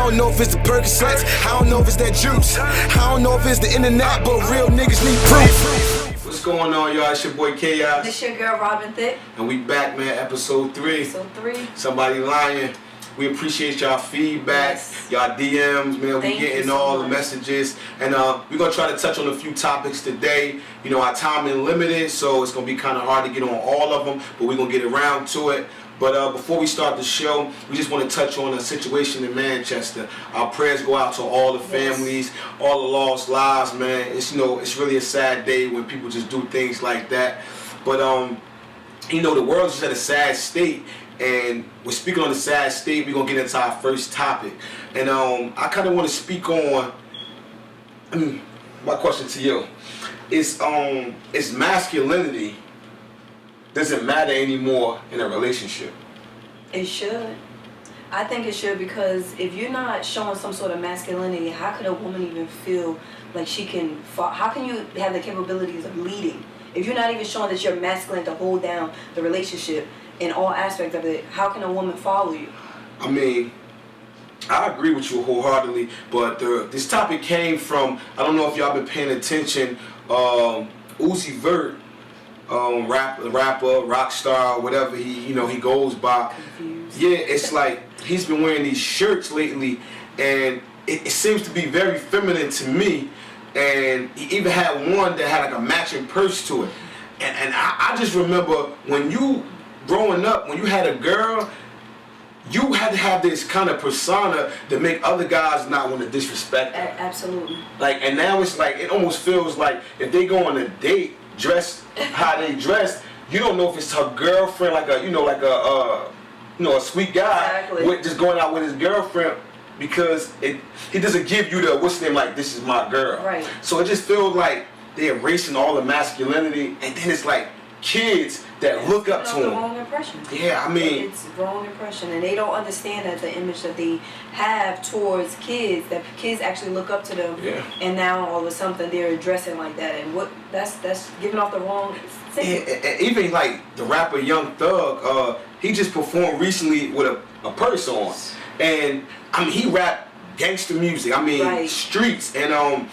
I don't know if it's the Percocets, I don't know if it's that juice, I don't know if it's the internet, but real niggas need proof. What's going on, y'all? It's your boy Chaos. This your girl Robin Thicke. And we back, man, episode 3. Episode 3. Somebody lying. We appreciate y'all feedback, y'all DMs, man. We getting all the messages. And we're going to try to touch on a few topics today. You know, our time is limited, so it's going to be kind of hard to get on all of them, but we're going to get around to it. But before we start the show, we just want to touch on a situation in Manchester. Our prayers go out to all the families, all the lost lives, man. It's, you know, it's really a sad day when people just do things like that. But, you know, the world's just at a sad state. And we're speaking on the sad state. We're going to get into our first topic. And I kind of want to speak on, my question to you is masculinity doesn't matter anymore in a relationship? It should. I think it should, because if you're not showing some sort of masculinity, how could a woman even feel like she can, how can you have the capabilities of leading? If you're not even showing that you're masculine to hold down the relationship in all aspects of it, how can a woman follow you? I mean, I agree with you wholeheartedly, but this topic came from, I don't know if y'all been paying attention, Uzi Vert, rapper, rock star, whatever he goes by. Confused. Yeah, it's like he's been wearing these shirts lately, and it seems to be very feminine to me. And he even had one that had like a matching purse to it. And I just remember when you growing up, when you had a girl, you had to have this kind of persona to make other guys not want to disrespect her. Absolutely. Like, and now it's like, it almost feels like if they go on a date dressed how they dress, you don't know if it's her girlfriend, like a sweet guy with just going out with his girlfriend, because he doesn't give you the what's the name, like, this is my girl. Right. So it just feels like they're erasing all the masculinity, and then it's like kids that look up to the him. Wrong impression. Yeah, I mean, it's wrong impression, and they don't understand that the image that they have towards kids, that kids actually look up to them. Yeah. And now all of a sudden they're addressing like that, and that's giving off the wrong signal. And even like the rapper Young Thug, he just performed recently with a purse on, and I mean he rapped gangster music. I mean streets, and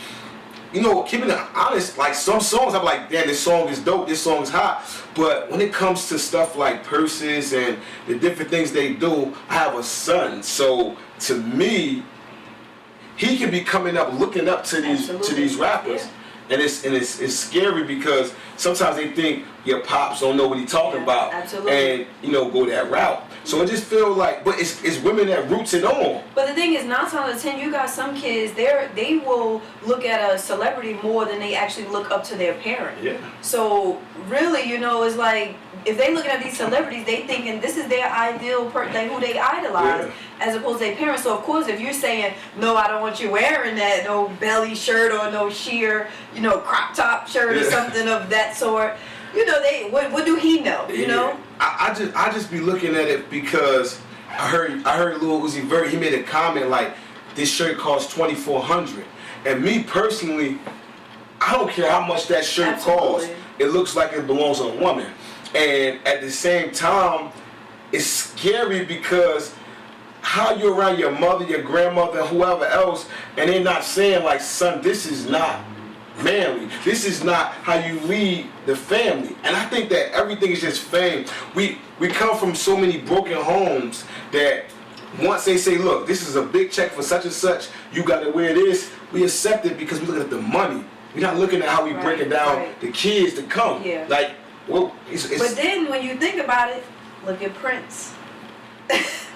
you know, keeping it honest, like some songs I'm like, damn, this song is dope, this song's hot. But when it comes to stuff like purses and the different things they do, I have a son. So to me, he can be coming up, looking up to these rappers. Yeah. And it's scary, because sometimes they think your pops don't know what he's talking about. Absolutely. And, you know, go that route. So it just feels like, but it's women that roots it on. But the thing is, 9 times out of 10, you got some kids, they will look at a celebrity more than they actually look up to their parent. Yeah. So really, you know, it's like, if they looking at these celebrities, they thinking this is their ideal like who they idolize, as opposed to their parents. So of course, if you're saying, no, I don't want you wearing that, no belly shirt or no sheer, you know, crop top shirt or something of that sort, you know, what do he know? You know. I just be looking at it because I heard Lil Uzi Vert, he made a comment like, this shirt costs $2,400, and me personally, I don't care how much that shirt costs. It looks like it belongs to a woman. And at the same time, it's scary, because how you're around your mother, your grandmother, whoever else, and they're not saying like, son, this is not manly. This is not how you lead the family. And I think that everything is just fame. We come from so many broken homes that once they say, look, this is a big check for such and such, you got to wear this, we accept it because we look at the money. We're not looking at how we breaking down the kids to come. Yeah. Like, well, but then when you think about it, look at Prince.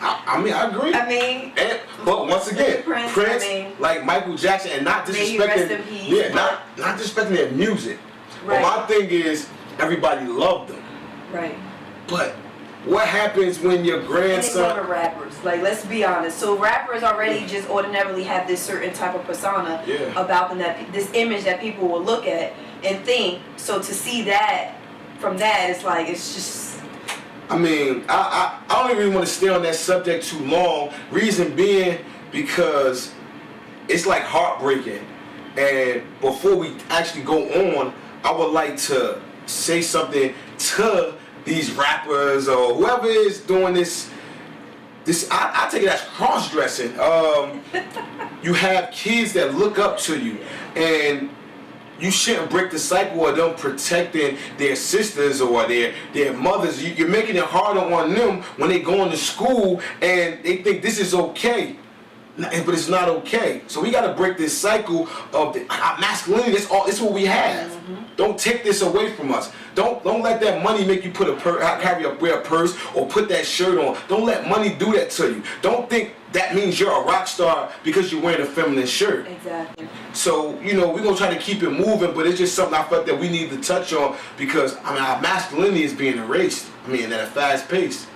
I mean, I agree. I mean, but once again, Prince, I mean, like Michael Jackson, and not disrespecting, not disrespecting their music. Right. But my thing is, everybody loved them. Right. But what happens when your grandson? And rappers, like, let's be honest. So rappers already just ordinarily have this certain type of persona about them, that this image that people will look at and think. So to see that from that, it's like, it's just. I mean, I don't even want to stay on that subject too long. Reason being, because it's like heartbreaking. And before we actually go on, I would like to say something to these rappers or whoever is doing this I take it as cross-dressing. You have kids that look up to you, and you shouldn't break the cycle of them protecting their sisters or their mothers. You're making it harder on them when they go into school and they think this is okay. But it's not okay. So we gotta break this cycle of masculinity. That's all. It's what we have. Don't take this away from us. Don't let that money make you put wear a purse or put that shirt on. Don't let money do that to you. Don't think that means you're a rock star because you're wearing a feminine shirt. Exactly. So we're gonna try to keep it moving, but it's just something I felt that we need to touch on because our masculinity is being erased. At a fast pace.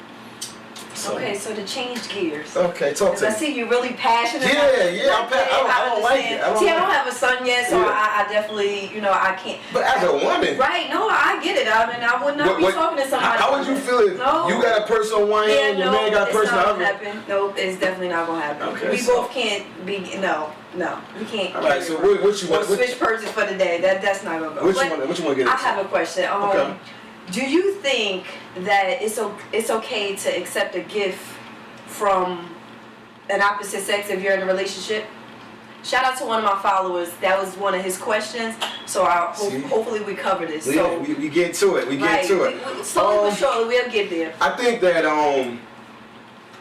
So. Okay, so to change gears. Okay, talk to me. I see you're really passionate. Yeah, I don't like it. I don't have a son yet, so I definitely, I can't. But as a woman. Right, no, I get it. I would not be talking to somebody. How would you feel if you got a person on one hand, your man got a person on the other? No, it's definitely not going to happen. Okay, we both can't be, no, we can't. All right, so what you want? Switch purses for the day. That's not going to go. What you want to get into? I have a question. Okay. Do you think that it's okay to accept a gift from an opposite sex if you're in a relationship? Shout out to one of my followers. That was one of his questions. So hopefully we cover this. Yeah, so we get to it. We get to it. Slowly but surely we'll get there. I think that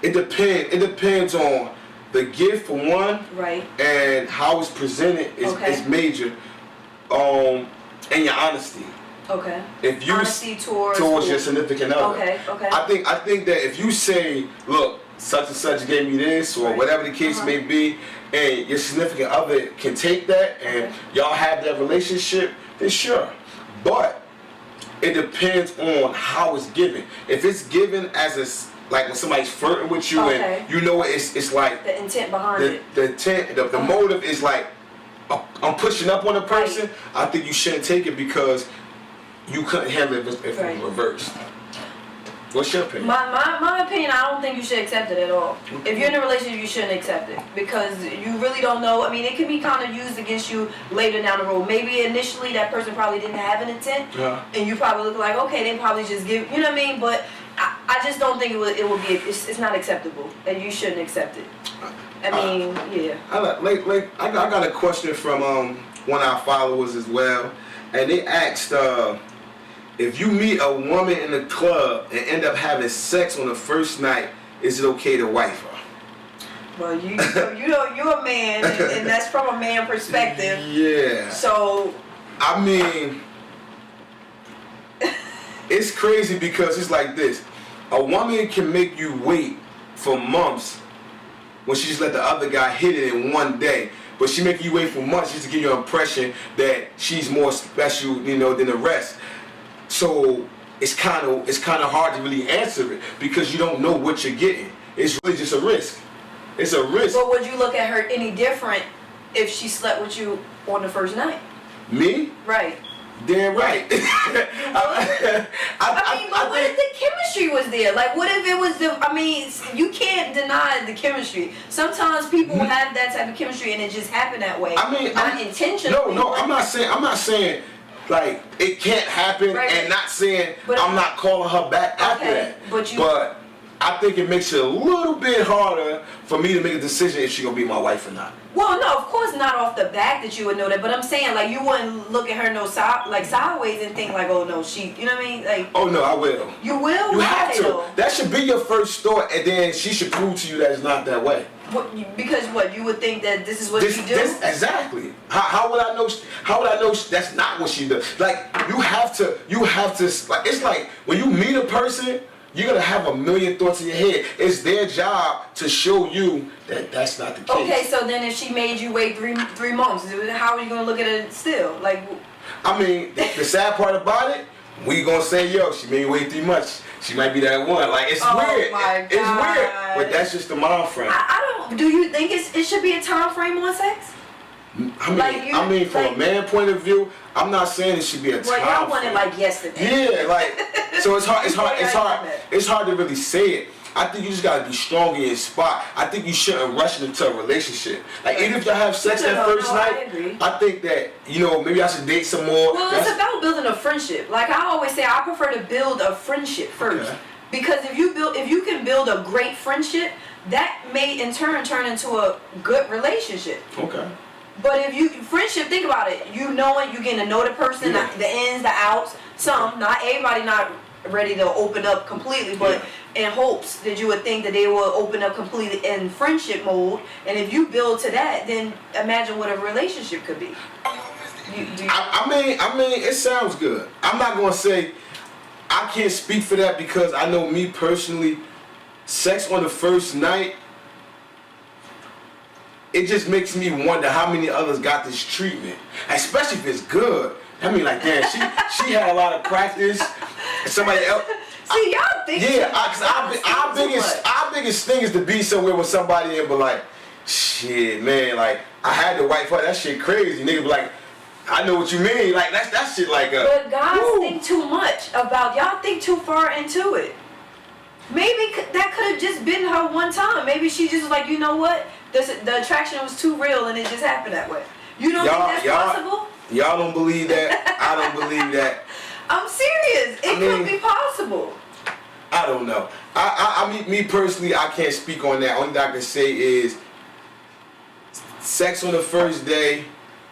it depends on the gift for one, right, and how it's presented is major, and your honesty. Okay. If you honesty towards your significant other. Okay. I think that if you say, look, such and such gave me this, or whatever the case may be, and your significant other can take that, and y'all have that relationship, then sure. But it depends on how it's given. If it's given as like when somebody's flirting with you, and it's like the intent behind it. The intent, the motive is like, I'm pushing up on a person. I think you shouldn't take it because you couldn't handle it if it was reversed. What's your opinion? My opinion, I don't think you should accept it at all. If you're in a relationship, you shouldn't accept it because you really don't know. It can be kind of used against you later down the road. Maybe initially that person probably didn't have an intent, and you probably look like, okay, they probably just give, you know what I mean? But I just don't think it would be. It's not acceptable, and you shouldn't accept it. Yeah. I got a question from one of our followers as well, and they asked. If you meet a woman in the club and end up having sex on the first night, is it okay to wife her? Well, you're a man, and that's from a man perspective. Yeah. So. It's crazy because it's like this. A woman can make you wait for months when she just let the other guy hit it in one day. But she make you wait for months just to give you an impression that she's more special, than the rest. So it's kind of hard to really answer it because you don't know what you're getting. It's really just a risk. It's a risk. But would you look at her any different if she slept with you on the first night? Me? Right. Damn right. But what if the chemistry was there? Like, what if it was you can't deny the chemistry. Sometimes people have that type of chemistry and it just happened that way. Not intentionally. No, I'm not saying like it can't happen, and not saying I'm not calling her back after that. But I think it makes it a little bit harder for me to make a decision if she's gonna be my wife or not. Well, no, of course not off the back that you would know that, but I'm saying like you wouldn't look at her sideways and think like, oh no, she, you know what I mean? Like, oh no, I will. You will? You have to. That should be your first thought, and then she should prove to you that it's not that way. Because you would think that this is what she do? Exactly. How would I know? How would I know that's not what she does? Like you have to. Like it's like when you meet a person, you're gonna have a million thoughts in your head. It's their job to show you that that's not the case. Okay, so then if she made you wait three months, how are you gonna look at it still? Like, the sad part about it, we gonna say, yo, she made me wait 3 months. She might be that one. Like it's weird. It's weird, but that's just the mind frame. I don't. Do you think it should be a time frame on sex? From a man point of view, I'm not saying it should be a time frame. Well, y'all want it like yesterday. Yeah, like so it's hard to really say it. I think you just gotta be strong in your spot. I think you shouldn't rush into a relationship. Like even if y'all have sex that first night, I think that maybe I should date some more. Well, it's about building a friendship. Like I always say, I prefer to build a friendship first. Okay. Because if you can build a great friendship, that may in turn into a good relationship. Okay. But if you friendship, think about it. You know it. You getting to know the person, Yeah. the ins, the outs. Some, not everybody, not ready to open up completely, but in hopes that you would think that they will open up completely in friendship mode. And if you build to that, then imagine what a relationship could be. I mean, it sounds good. I'm not gonna say I can't speak for that because I know me personally, sex on the first night, it just makes me wonder how many others got this treatment, especially if it's good. I mean, like, damn, she had a lot of practice. Somebody else. See, y'all think. Yeah, our biggest thing is to be somewhere with somebody and be like, shit, man, like I had to wipe her. That shit crazy. Nigga be like, I know what you mean. Like that shit like a. But guys woo. think too much about y'all. Think too far into it. Maybe that could have just been her one time. Maybe she just was like, you know what? The attraction was too real and it just happened that way. You don't think that's possible? Y'all don't believe that. I don't believe that. I'm serious. It could be possible. I don't know. I mean, me personally, I can't speak on that. Only thing I can say is sex on the first day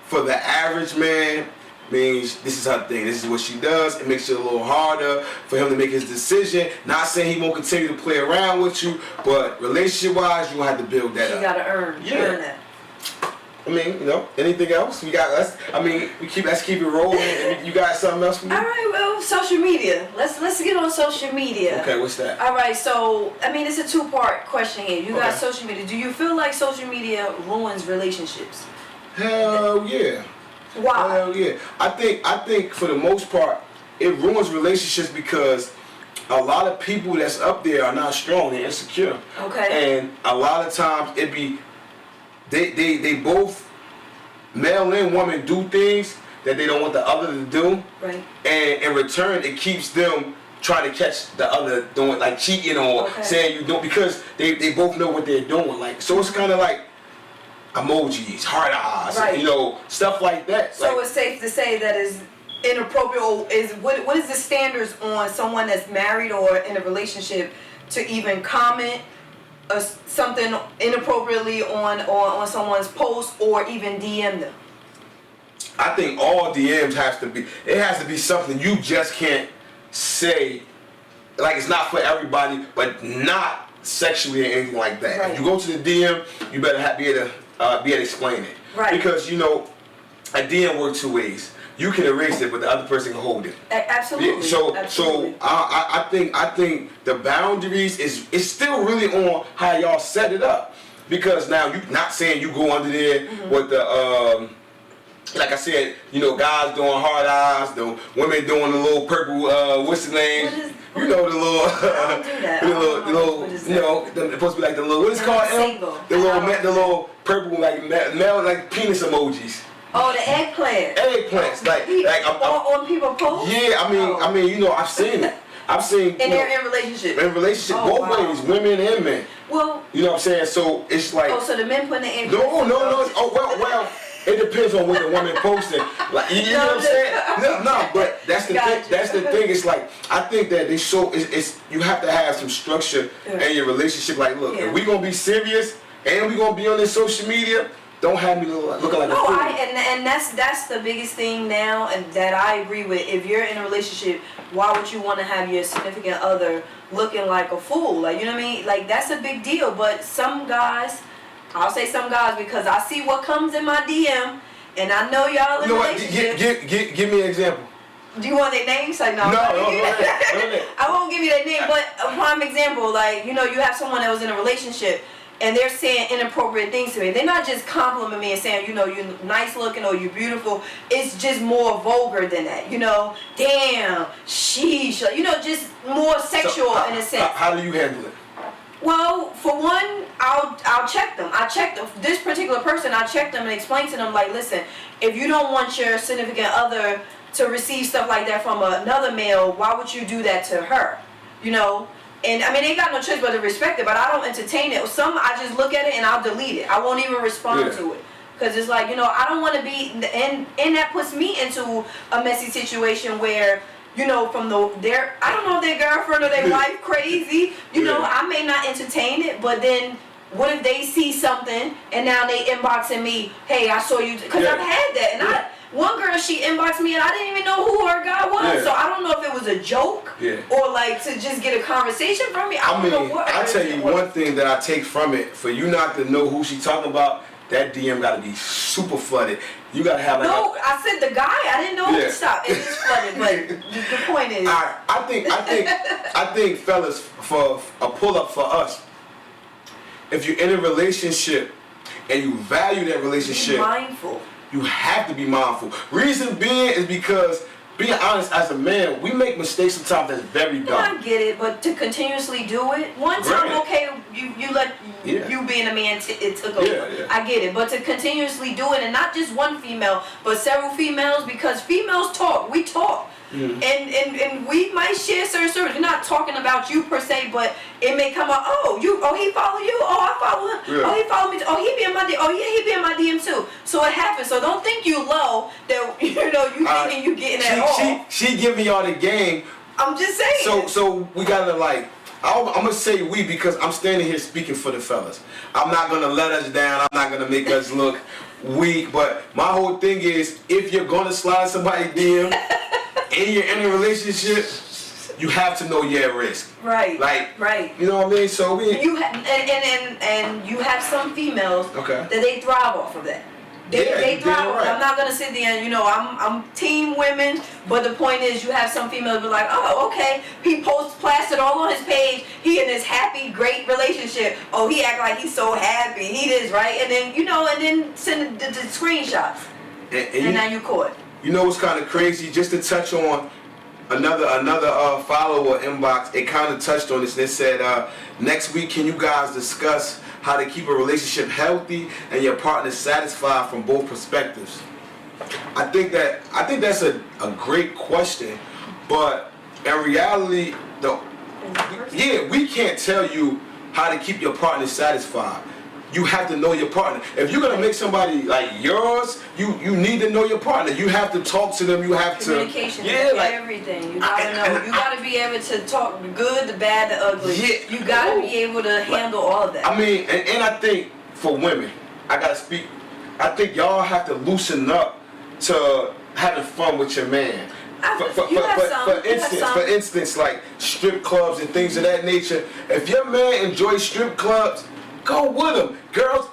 for the average man means this is her thing. This is what she does. It makes it a little harder for him to make his decision. Not saying he won't continue to play around with you, but relationship-wise, you have to build that up. You gotta earn that. I mean, you know, anything else? Let's keep it rolling. You got something else for me? All right, well, social media. Let's get on social media. Okay, what's that? All right, so I mean, it's a two-part question here. You got social media. Do you feel like social media ruins relationships? Hell yeah. Why? Hell yeah. I think for the most part, it ruins relationships because a lot of people that's up there are not strong. They're insecure. Okay. And a lot of times it be they both, male and woman, do things that they don't want the other to do. Right. And in return, it keeps them trying to catch the other doing, like, cheating or saying you don't, because they both know what they're doing. Like, so it's kind of like emojis, heart eyes, you know, stuff like that. So it's safe to say that is inappropriate. Or what is the standards on someone that's married or in a relationship to even comment something inappropriately on someone's post or even DM them? I think all DMs has to be something you just can't say, like it's not for everybody, but not sexually or anything like that. Right. If you go to the DM, you better be able to explain it. Right. Because, you know, a DM works two ways. You can erase it, but the other person can hold it. Absolutely. Yeah, so I think the boundaries is still really on how y'all set it up. Because now you not saying you go under there with the like I said, you know, guys doing hard eyes, the women doing the little purple what's the name? You know, the little I don't do that. the little you know, they're supposed to be like the little, what is it called? The little purple like male like penis emojis. Oh, the eggplant. Eggplants, like on people post. Yeah, I mean, you know, I've seen it. And they're in relationship. Both ways, women and men. Well, you know what I'm saying? So it's like. Oh, so the men putting the eggplant. No. Oh well. It depends on what the woman posting. Like, you know what I'm saying? No, but that's the thing. That's the thing. It's like, I think that it's you have to have some structure in your relationship. Like, look, if we gonna be serious and we gonna be on this social media, don't have me looking like a fool. And that's the biggest thing now, and that I agree with. If you're in a relationship, why would you want to have your significant other looking like a fool? Like, you know what I mean? Like, that's a big deal. But some guys, I'll say some guys because I see what comes in my DM, and I know y'all in relationships. Give me an example. Do you want their names? Like, no. No, go ahead. I won't give you their name, but a prime example, like, you know, you have someone that was in a relationship and they're saying inappropriate things to me. They're not just complimenting me and saying, you know, you're nice looking or you're beautiful. It's just more vulgar than that, you know. Damn, sheesh, you know, just more sexual in a sense. How do you handle it? Well, for one, I'll check them. This particular person, I check them and explain to them, like, listen, if you don't want your significant other to receive stuff like that from another male, why would you do that to her? You know? And I mean, they ain't got no choice but to respect it, but I don't entertain it. Some, I just look at it and I'll delete it. I won't even respond to it. Because it's like, you know, I don't want to be, and that puts me into a messy situation where, from I don't know if their girlfriend or their wife crazy. I may not entertain it, but then what if they see something and now they inboxing me, hey, I saw you, because I've had that, and one girl, she inboxed me and I didn't even know who her guy was, so I don't know if it was a joke or like to just get a conversation from me. I don't know what. I tell you one thing that I take from it, for you not to know who she talking about, that DM gotta be super flooded. You gotta have like I said the guy. I didn't know. Stop. It is flooded. But the point is, I think, fellas, for a pull up for us, if you're in a relationship and you value that relationship, be mindful. You have to be mindful. Reason being is because, being honest, as a man, we make mistakes sometimes that's very dumb. I get it, but to continuously do it, one time, okay, you let you being a man, it took over. Yeah. I get it, but to continuously do it, and not just one female, but several females, because females talk, we talk. And we might share certain stories. We're not talking about you per se, but it may come up. He follow you. Oh, I follow him. Yeah. Oh, he follow me. Oh, he be in my DM. Oh, yeah, he be in my DM too. So it happens. So don't think you low that you thinking you getting at all. She giving y'all the game. I'm just saying. So we gotta I'm gonna say we because I'm standing here speaking for the fellas. I'm not gonna let us down. I'm not gonna make us look weak. But my whole thing is, if you're gonna slide somebody DM. And you're in a relationship, you have to know you're at risk. Right. Right. You know what I mean? So and you have some females that they thrive off of that. They thrive. Right. I'm not gonna sit there and I'm team women, but the point is you have some females be like, oh, okay, he plastered all on his page, he in this happy, great relationship. Oh, he act like he's so happy, he is, right? And then and then send the screenshots. And now you caught. You know what's kind of crazy? Just to touch on another follower inbox, it kind of touched on this. And it said, next week, can you guys discuss how to keep a relationship healthy and your partner satisfied from both perspectives? I think that's a great question, but in reality, we can't tell you how to keep your partner satisfied. You have to know your partner. If you're gonna make somebody like yours, you need to know your partner. You have to talk to them. You have communication. Everything. You gotta know. You gotta be able to talk the good, the bad, the ugly. Yeah. You gotta be able to handle all of that. I mean, and I think for women, I gotta speak. I think y'all have to loosen up to having fun with your man. For instance, like strip clubs and things of that nature. If your man enjoys strip clubs, go with them. Girls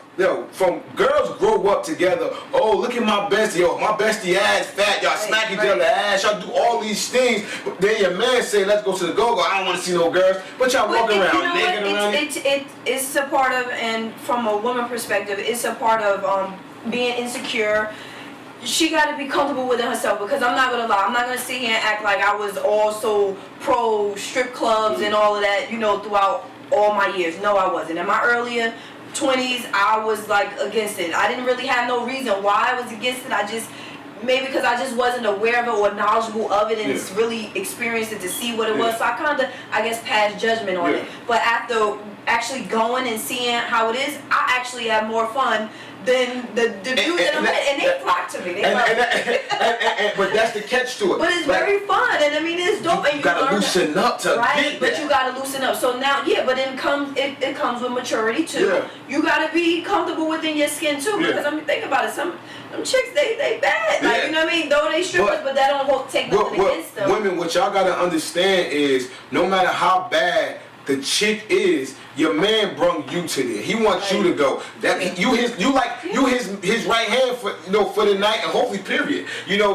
grow up together. Oh, look at my bestie. Yo, my bestie ass fat. Y'all smack each other ass. Y'all do all these things. But then your man say, let's go to the go-go. I don't want to see no girls. But y'all walk around naked around it. It's a part of, and from a woman perspective, it's a part of being insecure. She got to be comfortable within herself, because I'm not going to lie. I'm not going to sit here and act like I was also pro strip clubs and all of that, throughout all my years. No, I wasn't. In my earlier 20s, I was like against it. I didn't really have no reason why I was against it. Maybe because I just wasn't aware of it or knowledgeable of it and really experienced it to see what it was. So I kind of, passed judgment on it. But after actually going and seeing how it is, I actually have more fun than the dudes that I'm with, and they flock to me. But that's the catch to it. But it's very fun, and it's dope. And you gotta loosen up to get but you gotta loosen up. So now, but then it comes with maturity too. Yeah. You gotta be comfortable within your skin too, because think about it. Some chicks they bad, like you know what I mean. Though they strippers, but that don't take nothing against them. Women, what y'all gotta understand is, no matter how bad the chick is, your man brung you to there. He wants you to go. That you his right hand for for the night, and hopefully period.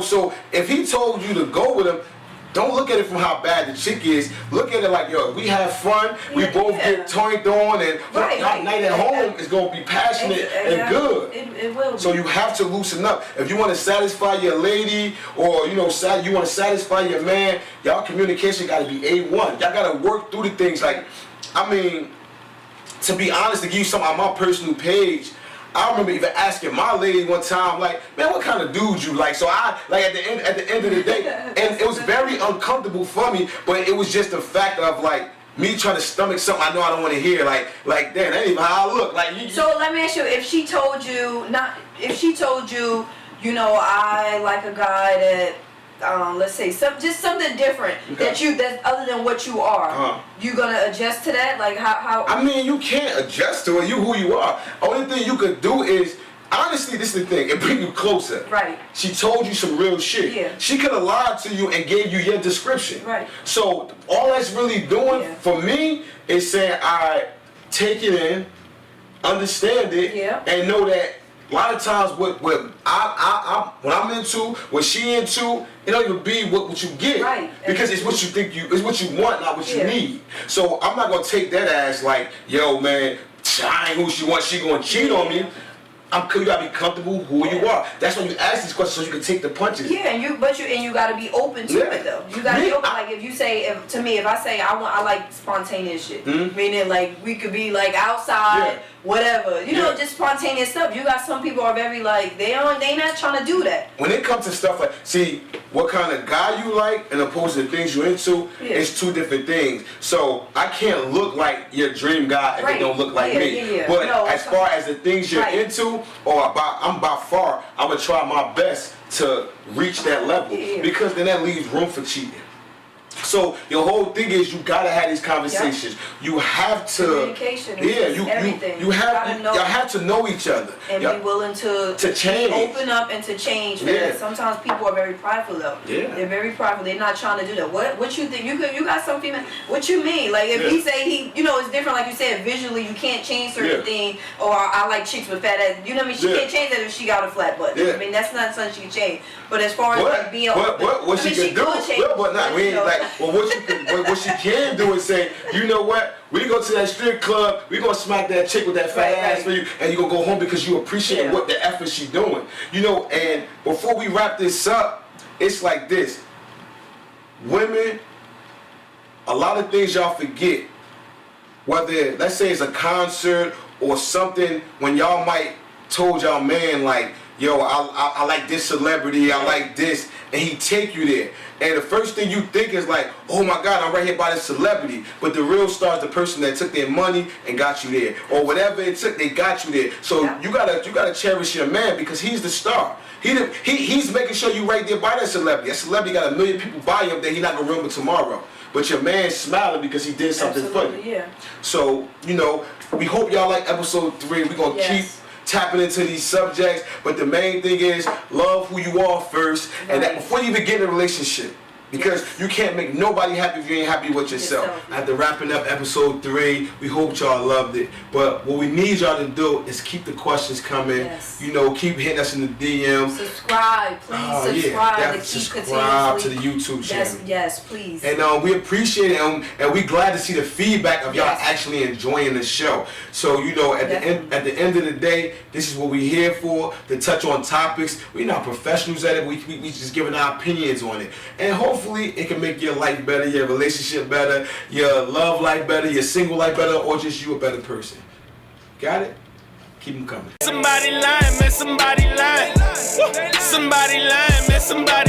So if he told you to go with him, don't look at it from how bad the chick is. Look at it like, yo, we have fun. We both get turned on, and our night at home is gonna be passionate and good. It will be. So you have to loosen up. If you want to satisfy your lady, or you want to satisfy your man, y'all communication got to be A1. Y'all got to work through the things. Like, I mean, to be honest, to give you something on my personal page, I remember even asking my lady one time, like, man, what kind of dude you like? So I, like, at the end of the day, and it was very uncomfortable for me, but it was just the fact of, like, me trying to stomach something I know I don't want to hear. Like, damn, that ain't even how I look. So let me ask you, if she told you, I like a guy that let's say just something different that's other than what you are. You gonna adjust to that? Like how? I mean, you can't adjust to it. You who you are. Only thing you could do is, honestly, this is the thing. It bring you closer. Right. She told you some real shit. Yeah. She could have lied to you and gave you your description. Right. So all that's really doing for me is saying, I take it in, understand it, and know that a lot of times what I'm into, what she into, it don't even be what you get. Right. Because it's what you think it's what you want, not what you need. So I'm not gonna take that as like, yo man, I ain't who she wants, she gonna cheat on me. You gotta be comfortable who you are. That's when you ask these questions so you can take the punches. Yeah, and you gotta be open to it though. You gotta be open. Like if you say if I say I like spontaneous shit, meaning like we could be like outside, whatever. You know, just spontaneous stuff. You got some people are very like they not trying to do that. When it comes to stuff like, see, what kind of guy you like and opposed to the things you're into, it's two different things. So I can't look like your dream guy if it don't look like me. But no, as far as the things you're into, I'm by far, I would try my best to reach that level because then that leaves room for cheating. So your whole thing is you gotta have these conversations. You have to communication. Everything. You have to know each other and be willing to change, open up and to change. Sometimes people are very prideful though. They're very prideful. They're not trying to do that. What you think? You got some female. What you mean? Like if he say it's different. Like you said, visually you can't change certain things. Or I like chicks with fat ass. You know what I mean? She can't change that if she got a flat butt. I mean that's not something she can change. But as far as like being open, what she can do, but not we ain't like. Well, what she can do is say, you know what? We go to that strip club. We gonna smack that chick with that fat ass for you, and you gonna go home because you appreciate what the effort she's doing. You know. And before we wrap this up, it's like this: women, a lot of things y'all forget. Whether let's say it's a concert or something, when y'all might told y'all man like, yo, I like this celebrity, I like this, and he take you there. And the first thing you think is like, oh my God, I'm right here by this celebrity. But the real star is the person that took their money and got you there. Or whatever it took, they got you there. So you gotta cherish your man because he's the star. He's making sure you right there by that celebrity. That celebrity got 1 million people buy him that he's not gonna remember tomorrow. But your man's smiling because he did something for you. So, we hope y'all like episode 3. We're gonna keep tapping into these subjects, but the main thing is love who you are first, and that before you even get in a relationship, because you can't make nobody happy if you ain't happy with yourself. After wrapping up episode 3, we hope y'all loved it, but what we need y'all to do is keep the questions coming. Keep hitting us in the DM. Subscribe, please. Subscribe to the YouTube channel. Yes, please. And we appreciate it, and we glad to see the feedback of y'all actually enjoying the show. So at the end of the day, this is what we're here for, to touch on topics. We're not professionals at it. We just giving our opinions on it, and hopefully it can make your life better, your relationship better, your love life better, your single life better, or just you a better person. Got it? Keep them coming. Somebody lying, man, somebody lying. Somebody lying, man, somebody